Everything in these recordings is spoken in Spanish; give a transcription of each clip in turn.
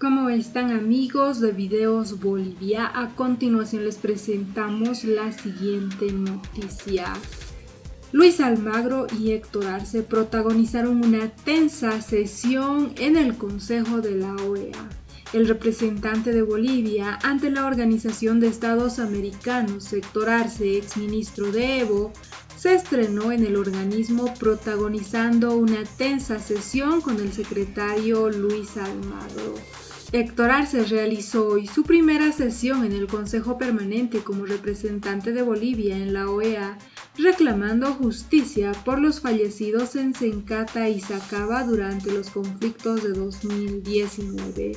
¿Cómo están, amigos de Videos Bolivia? A continuación les presentamos la siguiente noticia. Luis Almagro y Héctor Arce protagonizaron una tensa sesión en el Consejo de la OEA. El representante de Bolivia ante la Organización de Estados Americanos, Héctor Arce, exministro de Evo, se estrenó en el organismo protagonizando una tensa sesión con el secretario Luis Almagro. Héctor Arce realizó hoy su primera sesión en el Consejo Permanente como representante de Bolivia en la OEA, reclamando justicia por los fallecidos en Sencata y Sacaba durante los conflictos de 2019.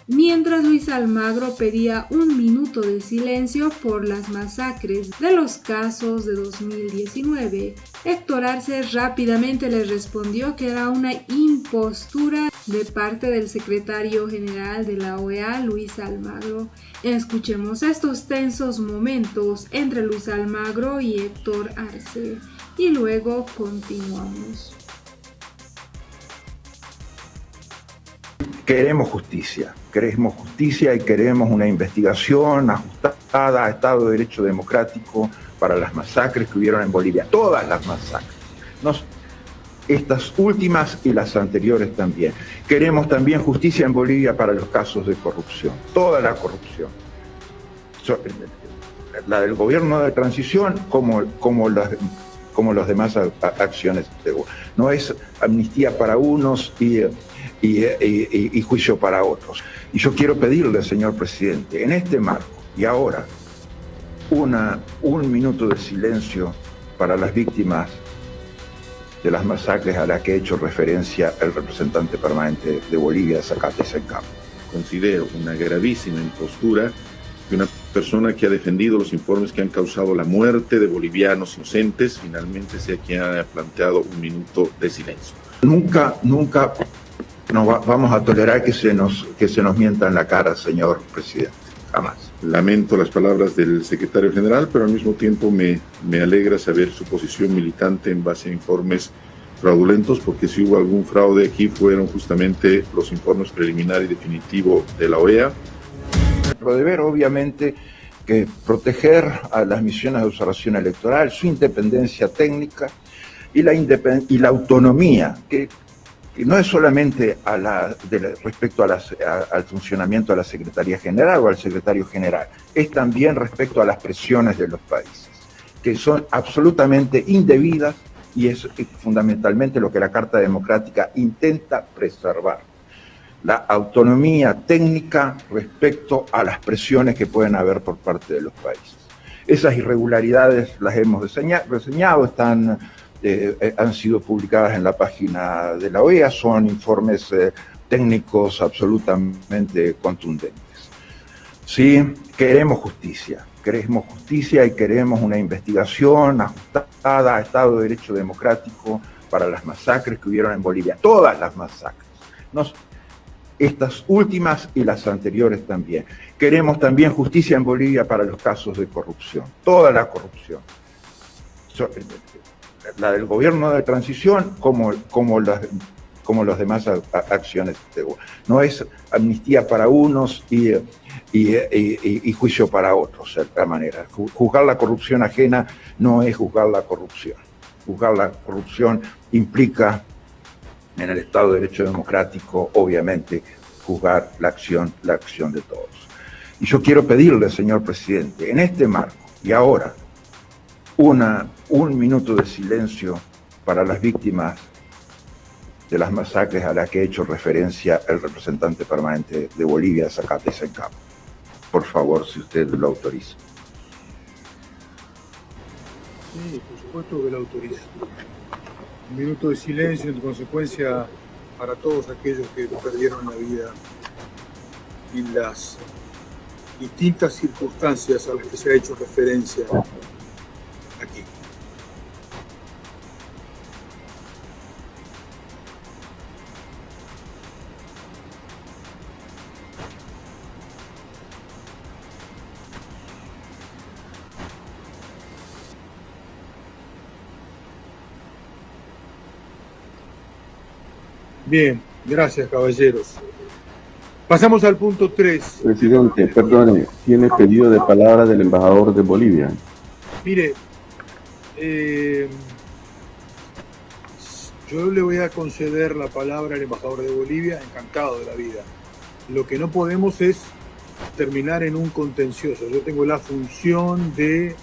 Mientras Luis Almagro pedía 1 minuto de silencio por las masacres de los casos de 2019, Héctor Arce rápidamente le respondió que era una impostura de parte del secretario general de la OEA, Luis Almagro. Escuchemos estos tensos momentos entre Luis Almagro y Héctor Arce y luego continuamos. Queremos justicia y queremos una investigación ajustada a Estado de Derecho democrático para las masacres que hubieron en Bolivia, todas las masacres, estas últimas y las anteriores también. Queremos también justicia en Bolivia para los casos de corrupción, toda la corrupción, la del gobierno de transición como las demás acciones. No es amnistía para unos y juicio para otros. Y yo quiero pedirle, señor presidente, en este marco y ahora, 1 minuto de silencio para las víctimas de las masacres a las que ha hecho referencia el representante permanente de Bolivia, Zacate Sencapa. Considero una gravísima impostura que una persona que ha defendido los informes que han causado la muerte de bolivianos inocentes finalmente sea quien haya planteado 1 minuto de silencio. Nunca no vamos a tolerar que se nos mienta en la cara, señor presidente. Jamás. Lamento las palabras del secretario general, pero al mismo tiempo me alegra saber su posición militante en base a informes fraudulentos, porque si hubo algún fraude aquí fueron justamente los informes preliminar y definitivo de la OEA. Nuestro deber, obviamente, que proteger a las misiones de observación electoral, su independencia técnica y la autonomía, que no es solamente respecto al funcionamiento de la Secretaría General o al Secretario General, es también respecto a las presiones de los países, que son absolutamente indebidas y es fundamentalmente lo que la Carta Democrática intenta preservar. La autonomía técnica respecto a las presiones que pueden haber por parte de los países. Esas irregularidades las hemos reseñado, han sido publicadas en la página de la OEA, son informes técnicos absolutamente contundentes. Sí, queremos justicia y queremos una investigación ajustada a Estado de Derecho democrático para las masacres que hubieron en Bolivia, todas las masacres, estas últimas y las anteriores también. Queremos también justicia en Bolivia para los casos de corrupción, toda la corrupción, la del gobierno de transición como las demás acciones. No es amnistía para unos y juicio para otros, de otra manera. Juzgar la corrupción ajena no es juzgar la corrupción. Juzgar la corrupción implica, en el Estado de Derecho democrático, obviamente, juzgar la acción de todos. Y yo quiero pedirle, señor presidente, en este marco y ahora, 1 minuto de silencio para las víctimas de las masacres a las que ha hecho referencia el representante permanente de Bolivia, Zacate Sencapa. Por favor, si usted lo autoriza. Sí, por supuesto que lo autoriza. 1 minuto de silencio, en consecuencia, para todos aquellos que perdieron la vida en las distintas circunstancias a las que se ha hecho referencia aquí. Bien, gracias, caballeros. Pasamos al punto 3. Presidente, perdone, tiene pedido de palabra del embajador de Bolivia. Mire, yo le voy a conceder la palabra al embajador de Bolivia, encantado de la vida. Lo que no podemos es terminar en un contencioso. Yo tengo la función de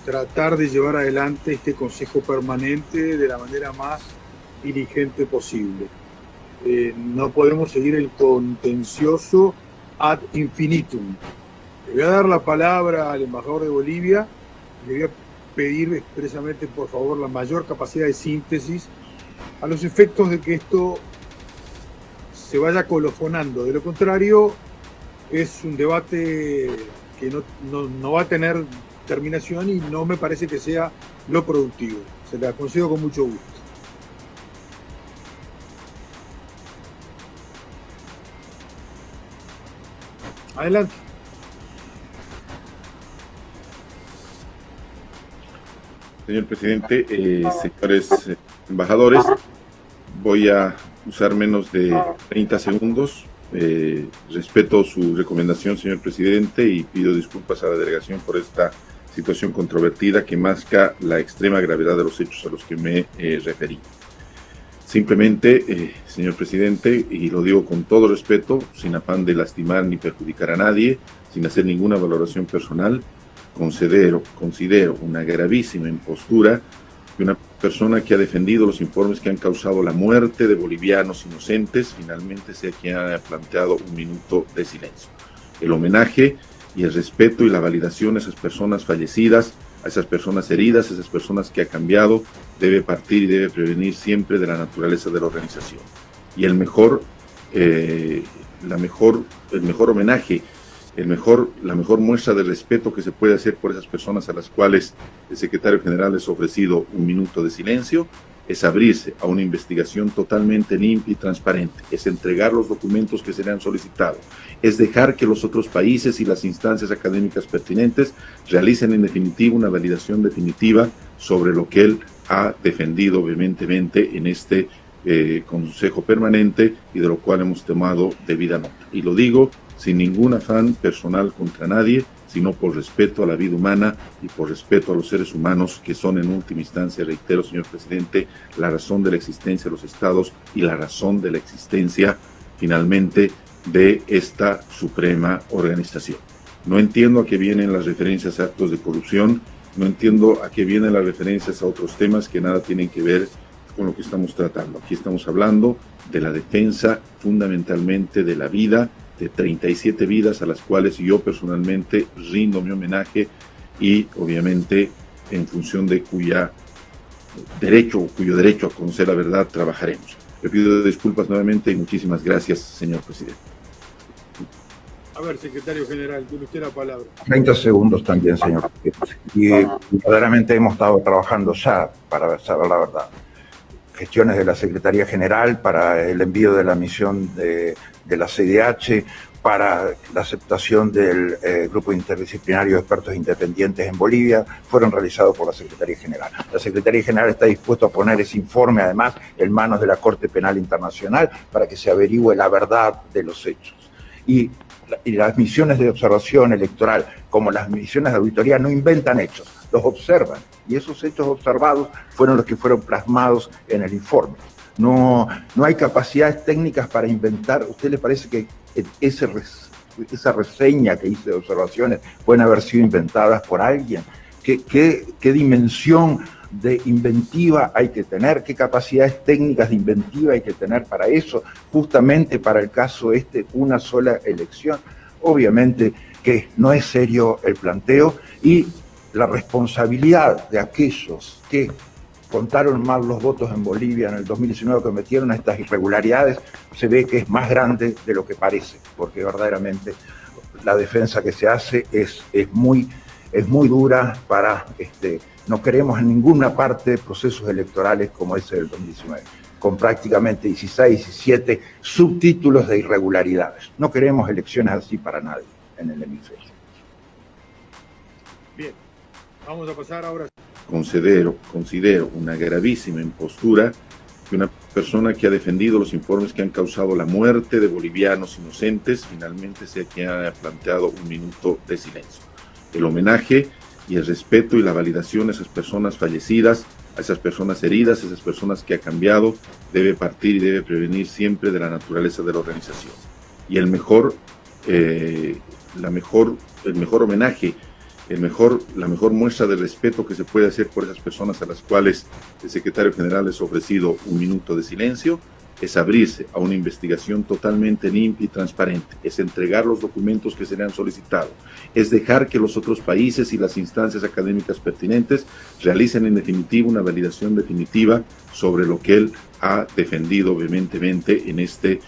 tratar de llevar adelante este Consejo Permanente de la manera más diligente posible. No podemos seguir el contencioso ad infinitum. Le voy a dar la palabra al embajador de Bolivia. Le voy a pedir expresamente, por favor, la mayor capacidad de síntesis a los efectos de que esto se vaya colofonando. De lo contrario, es un debate que no va a tener terminación y no me parece que sea lo productivo. Se la concedo con mucho gusto. Adelante. Señor presidente, señores embajadores, voy a usar menos de 30 segundos. Respeto su recomendación, señor presidente, y pido disculpas a la delegación por esta situación controvertida que masca la extrema gravedad de los hechos a los que me referí. Simplemente, señor presidente, y lo digo con todo respeto, sin afán de lastimar ni perjudicar a nadie, sin hacer ninguna valoración personal, considero una gravísima impostura que una persona que ha defendido los informes que han causado la muerte de bolivianos inocentes finalmente sea quien haya planteado un minuto de silencio. El homenaje y el respeto y la validación a esas personas fallecidas, a esas personas heridas, a esas personas que ha cambiado, debe partir y debe prevenir siempre de la naturaleza de la organización. Y el mejor homenaje, la mejor muestra de respeto que se puede hacer por esas personas a las cuales el secretario general les ha ofrecido un minuto de silencio, es abrirse a una investigación totalmente limpia y transparente, es entregar los documentos que se le han solicitado, es dejar que los otros países y las instancias académicas pertinentes realicen en definitiva una validación definitiva sobre lo que él ha defendido vehementemente en este Consejo Permanente y de lo cual hemos tomado debida nota. Y lo digo sin ningún afán personal contra nadie, sino por respeto a la vida humana y por respeto a los seres humanos que son en última instancia, reitero, señor presidente, la razón de la existencia de los estados y la razón de la existencia, finalmente, de esta suprema organización. No entiendo a qué vienen las referencias a actos de corrupción, no entiendo a qué vienen las referencias a otros temas que nada tienen que ver con lo que estamos tratando. Aquí estamos hablando de la defensa fundamentalmente de la vida, de 37 vidas a las cuales yo personalmente rindo mi homenaje y obviamente en función de cuyo derecho a conocer la verdad trabajaremos. Le pido disculpas nuevamente y muchísimas gracias, señor presidente. A ver, secretario general, tiene usted la palabra. 30 segundos también, señor. Y verdaderamente hemos estado trabajando ya para saber la verdad. Gestiones de la Secretaría General para el envío de la misión de la CIDH, para la aceptación del grupo interdisciplinario de expertos independientes en Bolivia, fueron realizados por la Secretaría General. La Secretaría General está dispuesta a poner ese informe, además, en manos de la Corte Penal Internacional para que se averigüe la verdad de los hechos. Y las misiones de observación electoral, como las misiones de auditoría, no inventan hechos, los observan. Y esos hechos observados fueron los que fueron plasmados en el informe. No hay capacidades técnicas para inventar. ¿A usted le parece que esa reseña que hice de observaciones pueden haber sido inventadas por alguien? ¿Qué dimensión de inventiva hay que tener? ¿Qué capacidades técnicas de inventiva hay que tener para eso? Justamente para el caso una sola elección. Obviamente que no es serio el planteo y la responsabilidad de aquellos que contaron mal los votos en Bolivia en el 2019, que cometieron estas irregularidades, se ve que es más grande de lo que parece, porque verdaderamente la defensa que se hace es muy dura para, no queremos en ninguna parte procesos electorales como ese del 2019, con prácticamente 16, 17 subtítulos de irregularidades. No queremos elecciones así para nadie en el hemisferio. Bien, vamos a pasar ahora. Considero una gravísima impostura que una persona que ha defendido los informes que han causado la muerte de bolivianos inocentes, finalmente sea quien haya planteado un minuto de silencio. El homenaje y el respeto y la validación a esas personas fallecidas, a esas personas heridas, a esas personas que ha cambiado, debe partir y debe prevenir siempre de la naturaleza de la organización. Y el mejor homenaje, la mejor muestra de respeto que se puede hacer por esas personas a las cuales el secretario general les ha ofrecido un minuto de silencio, es abrirse a una investigación totalmente limpia y transparente, es entregar los documentos que se le han solicitado, es dejar que los otros países y las instancias académicas pertinentes realicen en definitiva una validación definitiva sobre lo que él ha defendido vehementemente en este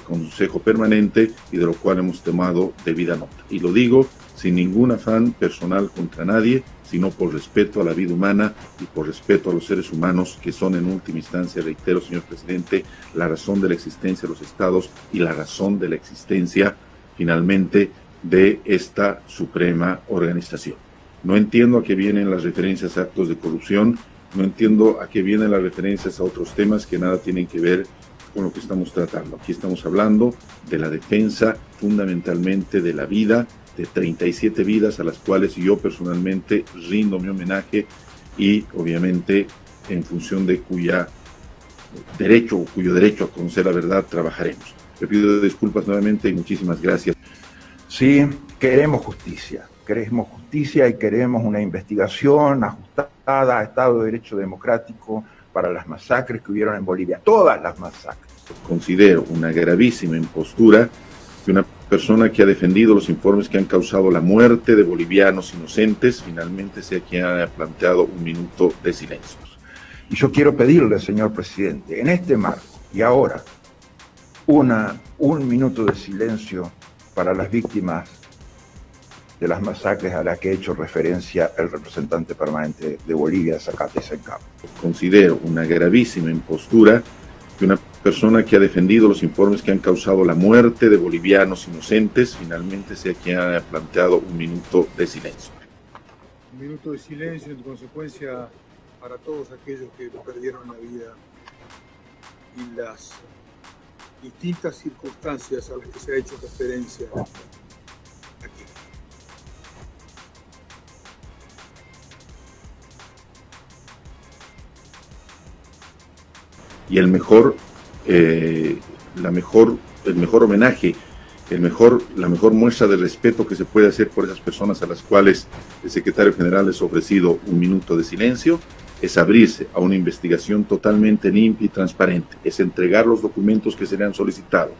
Consejo Permanente y de lo cual hemos tomado debida nota. Y lo digo sin ningún afán personal contra nadie, sino por respeto a la vida humana y por respeto a los seres humanos que son en última instancia, reitero, señor presidente, la razón de la existencia de los estados y la razón de la existencia, finalmente, de esta suprema organización. No entiendo a qué vienen las referencias a actos de corrupción, no entiendo a qué vienen las referencias a otros temas que nada tienen que ver con lo que estamos tratando. Aquí estamos hablando de la defensa fundamentalmente de la vida, de 37 vidas a las cuales yo personalmente rindo mi homenaje y obviamente en función de cuyo derecho a conocer la verdad trabajaremos. Le pido disculpas nuevamente y muchísimas gracias. Sí, queremos justicia y queremos una investigación ajustada a Estado de Derecho democrático para las masacres que hubieron en Bolivia, todas las masacres. Considero una gravísima impostura que una persona que ha defendido los informes que han causado la muerte de bolivianos inocentes, finalmente sea quien haya planteado un minuto de silencio. Y yo quiero pedirle, señor presidente, en este marco y ahora, un minuto de silencio para las víctimas de las masacres a las que ha hecho referencia el representante permanente de Bolivia, Zacate Sencabo. Considero una gravísima impostura que una persona que ha defendido los informes que han causado la muerte de bolivianos inocentes, finalmente sea quien haya planteado un minuto de silencio. Un minuto de silencio en consecuencia para todos aquellos que perdieron la vida y las distintas circunstancias a las que se ha hecho referencia aquí. Y el mejor homenaje, la mejor muestra de respeto que se puede hacer por esas personas a las cuales el secretario general les ha ofrecido un minuto de silencio, es abrirse a una investigación totalmente limpia y transparente, es entregar los documentos que se le han solicitado.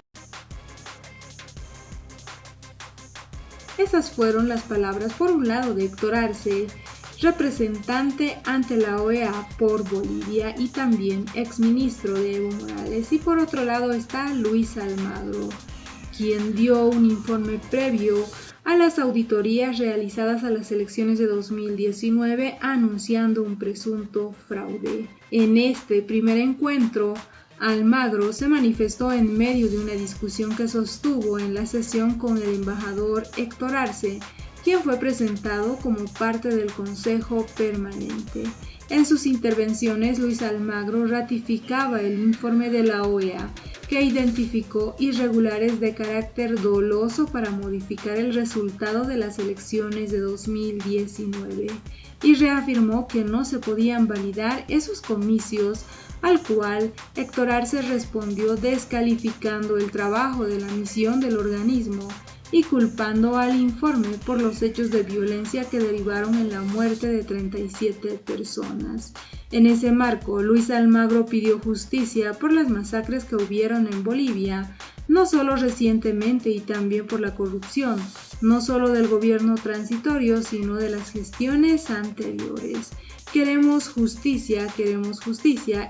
Esas fueron las palabras, por un lado, de Héctor Arce, representante ante la OEA por Bolivia y también exministro de Evo Morales, y por otro lado está Luis Almagro, quien dio un informe previo a las auditorías realizadas a las elecciones de 2019 anunciando un presunto fraude. En este primer encuentro, Almagro se manifestó en medio de una discusión que sostuvo en la sesión con el embajador Héctor Arce, quien fue presentado como parte del Consejo Permanente. En sus intervenciones, Luis Almagro ratificaba el informe de la OEA, que identificó irregulares de carácter doloso para modificar el resultado de las elecciones de 2019, y reafirmó que no se podían validar esos comicios, al cual Héctor Arce respondió descalificando el trabajo de la misión del organismo y culpando al informe por los hechos de violencia que derivaron en la muerte de 37 personas. En ese marco, Luis Almagro pidió justicia por las masacres que hubieron en Bolivia, no solo recientemente y también por la corrupción, no solo del gobierno transitorio, sino de las gestiones anteriores. Queremos justicia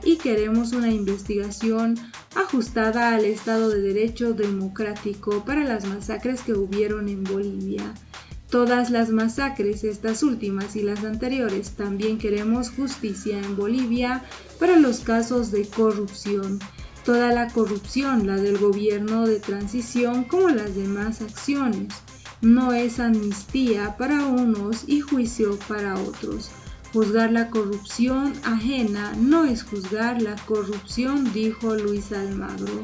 y queremos una investigación ajustada al Estado de Derecho democrático para las masacres que hubieron en Bolivia. Todas las masacres, estas últimas y las anteriores, también queremos justicia en Bolivia para los casos de corrupción. Toda la corrupción, la del gobierno de transición como las demás acciones. No es amnistía para unos y juicio para otros. Juzgar la corrupción ajena no es juzgar la corrupción, dijo Luis Almagro.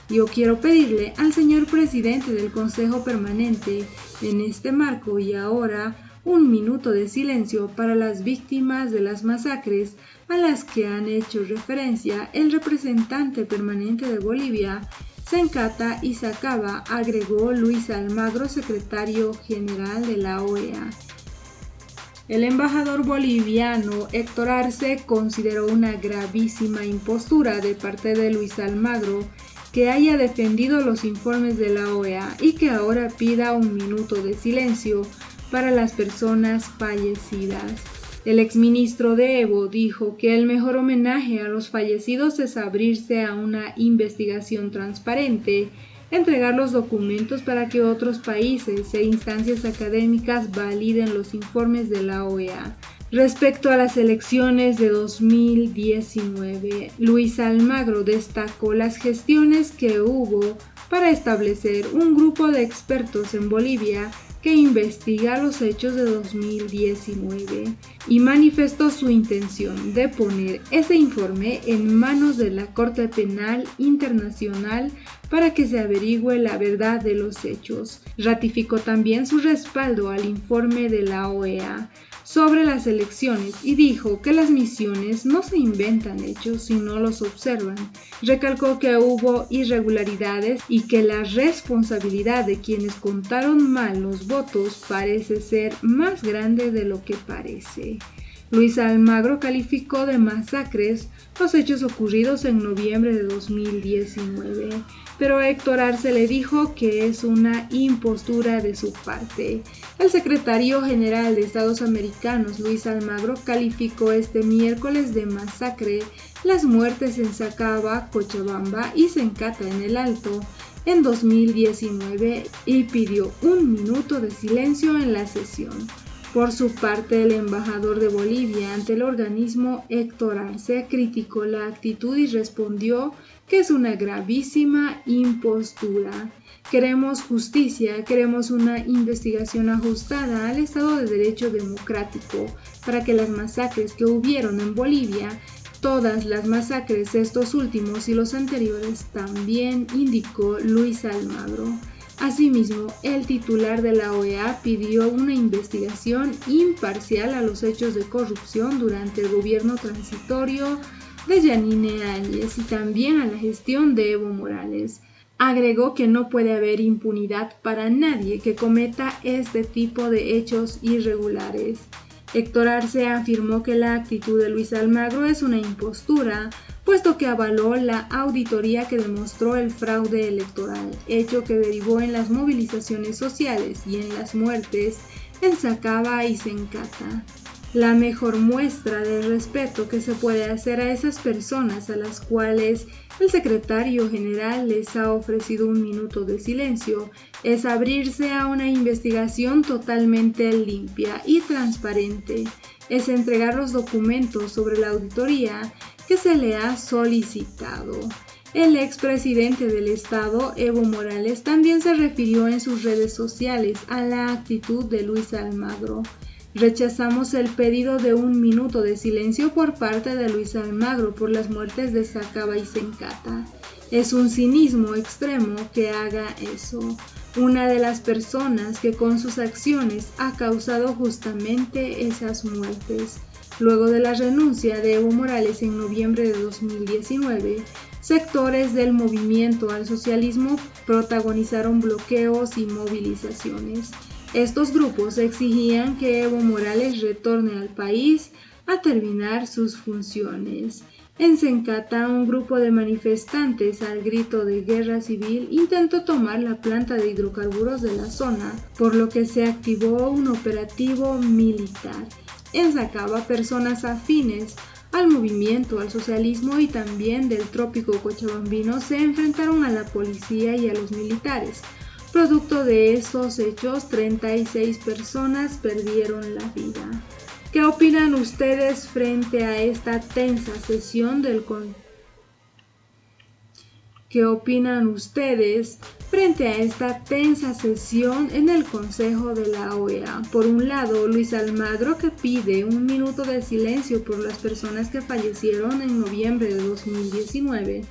Yo quiero pedirle al señor presidente del Consejo Permanente, en este marco y ahora, un minuto de silencio para las víctimas de las masacres a las que han hecho referencia el representante permanente de Bolivia, Sencata y Sacaba, agregó Luis Almagro, secretario general de la OEA. El embajador boliviano Héctor Arce consideró una gravísima impostura de parte de Luis Almagro que haya defendido los informes de la OEA y que ahora pida un minuto de silencio para las personas fallecidas. El exministro de Evo dijo que el mejor homenaje a los fallecidos es abrirse a una investigación transparente, entregar los documentos para que otros países e instancias académicas validen los informes de la OEA. Respecto a las elecciones de 2019, Luis Almagro destacó las gestiones que hubo para establecer un grupo de expertos en Bolivia que investiga los hechos de 2019 y manifestó su intención de poner ese informe en manos de la Corte Penal Internacional para que se averigüe la verdad de los hechos. Ratificó también su respaldo al informe de la OEA sobre las elecciones y dijo que las misiones no se inventan hechos sino los observan. Recalcó que hubo irregularidades y que la responsabilidad de quienes contaron mal los votos parece ser más grande de lo que parece. Luis Almagro calificó de masacres los hechos ocurridos en noviembre de 2019, pero Héctor Arce le dijo que es una impostura de su parte. El secretario general de Estados Americanos, Luis Almagro, calificó este miércoles de masacre las muertes en Sacaba, Cochabamba y Sencata en el Alto en 2019 y pidió un minuto de silencio en la sesión. Por su parte, el embajador de Bolivia ante el organismo, Héctor Arce, criticó la actitud y respondió que es una gravísima impostura. Queremos justicia, queremos una investigación ajustada al Estado de Derecho democrático para que las masacres que hubieron en Bolivia, todas las masacres, estos últimos y los anteriores, también, indicó Luis Almagro. Asimismo, el titular de la OEA pidió una investigación imparcial a los hechos de corrupción durante el gobierno transitorio de Yanine Áñez y también a la gestión de Evo Morales. Agregó que no puede haber impunidad para nadie que cometa este tipo de hechos irregulares. Héctor Arce afirmó que la actitud de Luis Almagro es una impostura, puesto que avaló la auditoría que demostró el fraude electoral, hecho que derivó en las movilizaciones sociales y en las muertes en Sacaba y Sencata. La mejor muestra de respeto que se puede hacer a esas personas a las cuales el secretario general les ha ofrecido un minuto de silencio es abrirse a una investigación totalmente limpia y transparente, es entregar los documentos sobre la auditoría que se le ha solicitado. El expresidente del Estado, Evo Morales, también se refirió en sus redes sociales a la actitud de Luis Almagro. Rechazamos el pedido de un minuto de silencio por parte de Luis Almagro por las muertes de Sacaba y Sencata. Es un cinismo extremo que haga eso. Una de las personas que con sus acciones ha causado justamente esas muertes. Luego de la renuncia de Evo Morales en noviembre de 2019, sectores del movimiento al socialismo protagonizaron bloqueos y movilizaciones. Estos grupos exigían que Evo Morales retorne al país a terminar sus funciones. En Sencata, un grupo de manifestantes al grito de guerra civil intentó tomar la planta de hidrocarburos de la zona, por lo que se activó un operativo militar. En Sacaba, personas afines al movimiento al socialismo y también del trópico cochabambino se enfrentaron a la policía y a los militares. Producto de esos hechos, 36 personas perdieron la vida. ¿Qué opinan ustedes frente a esta tensa sesión del ¿Qué opinan ustedes frente a esta tensa sesión en el Consejo de la OEA? Por un lado, Luis Almagro, que pide 1 minuto de silencio por las personas que fallecieron en noviembre de 2019,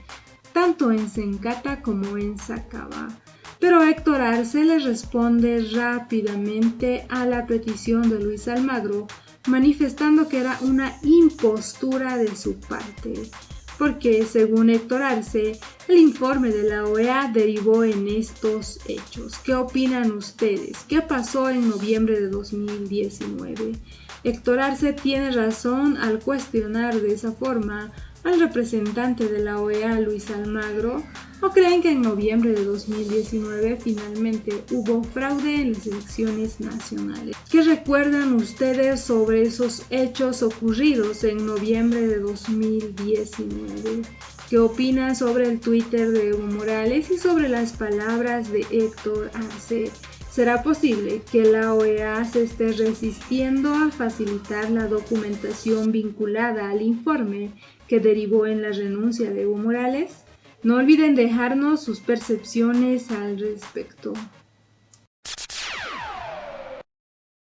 tanto en Sencata como en Sacaba. Pero Héctor Arce le responde rápidamente a la petición de Luis Almagro, manifestando que era una impostura de su parte, porque según Héctor Arce, el informe de la OEA derivó en estos hechos. ¿Qué opinan ustedes? ¿Qué pasó en noviembre de 2019? Héctor Arce tiene razón al cuestionar de esa forma al representante de la OEA, Luis Almagro, ¿o creen que en noviembre de 2019 finalmente hubo fraude en las elecciones nacionales? ¿Qué recuerdan ustedes sobre esos hechos ocurridos en noviembre de 2019? ¿Qué opinan sobre el Twitter de Evo Morales y sobre las palabras de Héctor Arce? ¿Será posible que la OEA se esté resistiendo a facilitar la documentación vinculada al informe que derivó en la renuncia de Evo Morales? No olviden dejarnos sus percepciones al respecto.